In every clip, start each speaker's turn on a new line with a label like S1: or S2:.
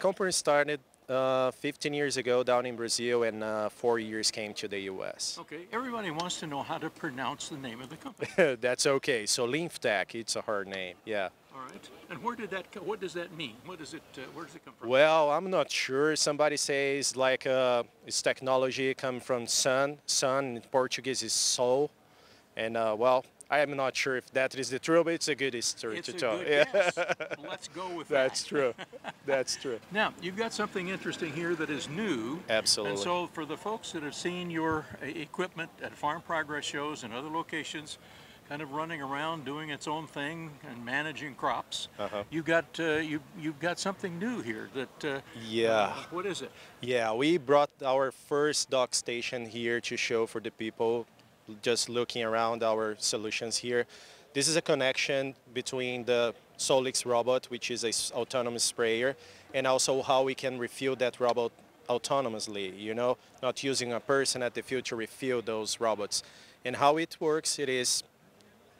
S1: company started 15 years ago down in Brazil, and 4 years came to the U.S.
S2: Okay, everybody wants to know how to pronounce the name of the company.
S1: That's okay. Solinftec, it's a hard name, yeah.
S2: All right. And where did that? What does that mean? What does it? Where does it come from?
S1: Well, I'm not sure. Somebody says like it's technology come from sun. Sun in Portuguese is sol, and well, I am not sure if that is the truth, but it's a good history
S2: It's
S1: to
S2: a
S1: tell.
S2: good
S1: Yeah.
S2: guess. Let's go with that.
S1: That's true. That's true.
S2: Now, you've got something interesting here that is new.
S1: Absolutely.
S2: And so for the folks that have seen your equipment at farm progress shows and other locations, kind of running around doing its own thing and managing crops, you've got something new here that,
S1: Yeah.
S2: what is it?
S1: Yeah, we brought our first dock station here to show for the people just looking around our solutions here. This is a connection between the Solix robot, which is an autonomous sprayer, and also how we can refuel that robot autonomously, you know, not using a person at the field to refuel those robots. And how it works, it is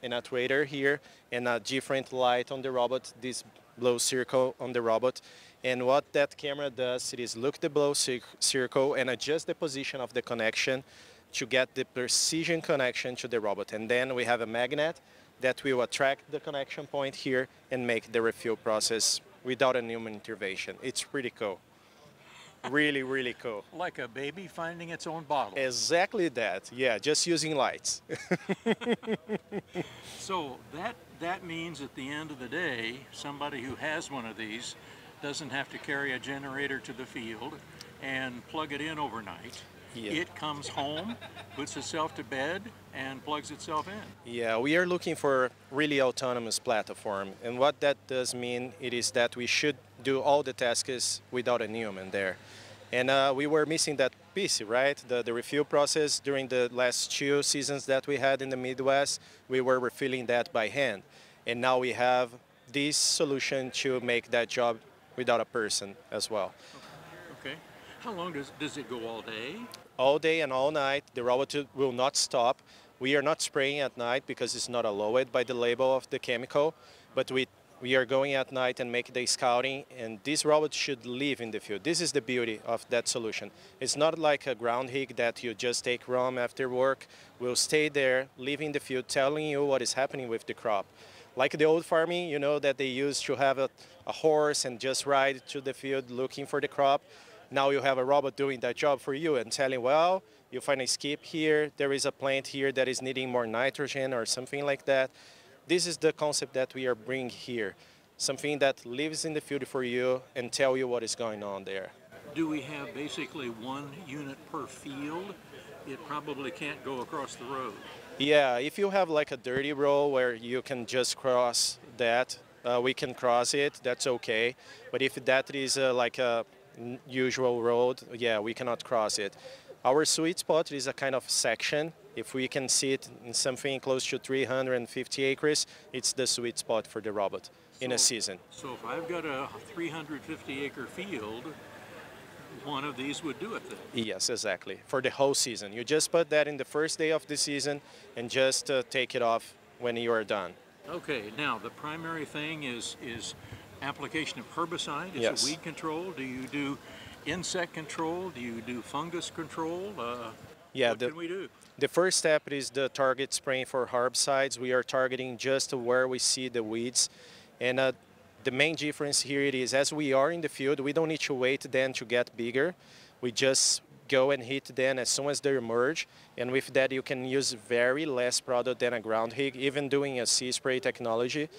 S1: an actuator here and a different light on the robot, this blue circle on the robot. And what that camera does, it is look the blue circle and adjust the position of the connection to get the precision connection to the robot. And then we have a magnet that will attract the connection point here and make the refuel process without a human intervention. It's pretty cool. Really, really cool.
S2: Like a baby finding its own bottle.
S1: Exactly that. Yeah, just using lights.
S2: So that means at the end of the day, somebody who has one of these doesn't have to carry a generator to the field and plug it in overnight. Yeah. It comes home, puts itself to bed, and plugs itself in.
S1: Yeah, we are looking for really autonomous platform. And what that does mean, it is that we should do all the tasks without a human there. And we were missing that piece, right? The refuel process during the last 2 seasons that we had in the Midwest, we were refilling that by hand. And now we have this solution to make that job without a person as well.
S2: Okay. How long does it go all day?
S1: All day and all night. The robot will not stop. We are not spraying at night because it's not allowed by the label of the chemical, but we are going at night and make the scouting, and this robot should live in the field. This is the beauty of that solution. It's not like a ground rig that you just take home after work. We'll stay there, live in the field, telling you what is happening with the crop. Like the old farming, you know, that they used to have a horse and just ride to the field looking for the crop. Now you have a robot doing that job for you and telling, well, you find a skip here, there is a plant here that is needing more nitrogen or something like that. This is the concept that we are bringing here. Something that lives in the field for you and tell you what is going on there.
S2: Do we have basically 1 unit per field? It probably can't go across the road.
S1: Yeah, if you have like a dirty road where you can just cross that, we can cross it, that's okay. But if that is like a usual road, yeah, we cannot cross it. Our sweet spot is a kind of section. If we can see it in something close to 350 acres, it's the sweet spot for the robot in a season.
S2: So if I've got a 350 acre field, one of these would do it then?
S1: Yes, exactly. For the whole season. You just put that in the first day of the season and just take it off when you are done.
S2: Okay, now the primary thing is application of herbicide. Is
S1: Yes.
S2: it weed control? Do you do insect control? Do you do fungus control? What can we do?
S1: The first step is the target spraying for herbicides. We are targeting just where we see the weeds. And the main difference here it is, as we are in the field, we don't need to wait then to get bigger. We just go and hit them as soon as they emerge. And with that, you can use very less product than a ground rig, even doing a sea spray technology.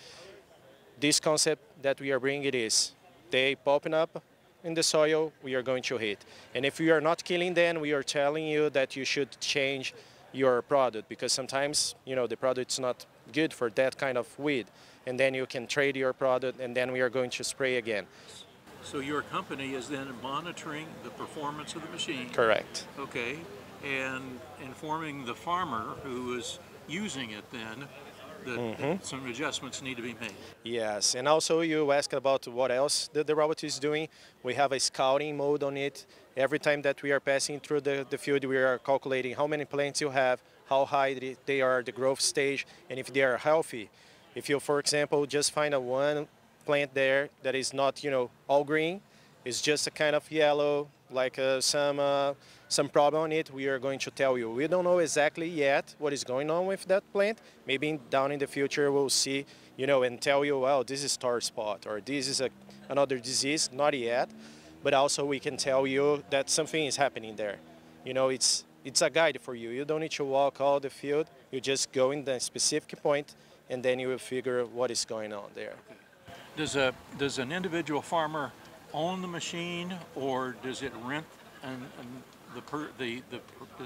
S1: This concept that we are bringing it is, they popping up in the soil, we are going to hit. And if we are not killing them, we are telling you that you should change your product, because sometimes, you know, the product is not good for that kind of weed. And then you can trade your product, and then we are going to spray again.
S2: So your company is then monitoring the performance of the machine.
S1: Correct.
S2: Okay, and informing the farmer who is using it then that some adjustments need to be made.
S1: Yes, and also you asked about what else the robot is doing. We have a scouting mode on it. Every time that we are passing through the field, we are calculating how many plants you have, how high they are, the growth stage, and if they are healthy. If you, for example, just find one plant there that is not, you know, all green, it's just a kind of yellow, like some problem on it, we are going to tell you. We don't know exactly yet what is going on with that plant. Maybe down in the future we'll see, and tell you, well, this is star spot or this is another disease, not yet. But also we can tell you that something is happening there. It's a guide for you. You don't need to walk all the field. You just go in the specific point and then you will figure what is going on there.
S2: Does an individual farmer own the machine, or does it rent the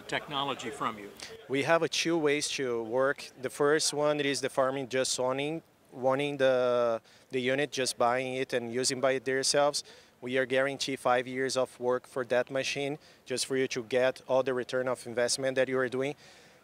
S2: technology from you?
S1: We have two ways to work. The first one is the farming just owning the unit, just buying it and using by themselves. We are guaranteed 5 years of work for that machine, just for you to get all the return of investment that you are doing.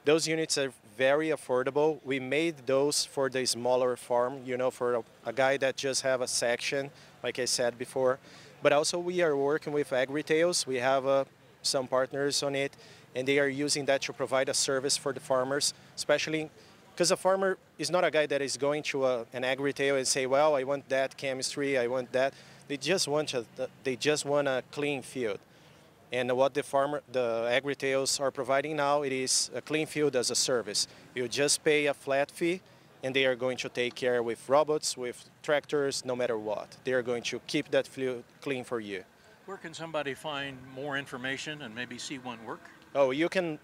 S1: Those units are very affordable. We made those for the smaller farm, for a guy that just have a section, like I said before. But also we are working with AgriTales. We have some partners on it, and they are using that to provide a service for the farmers, especially because a farmer is not a guy that is going to an AgriTale and say, well, I want that chemistry, I want that. They just want a clean field. And what the AgriTales are providing now, it is a clean field as a service. You just pay a flat fee, and they are going to take care with robots, with tractors, no matter what. They are going to keep that field clean for you.
S2: Where can somebody find more information and maybe see one work?
S1: Oh, you can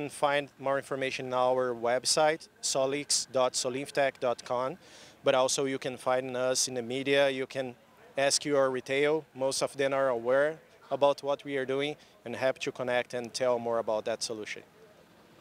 S1: find more information on our website, solix.solinftec.com, but also you can find us in the media. You can ask your retail. Most of them are aware about what we are doing and happy to connect and tell more about that solution.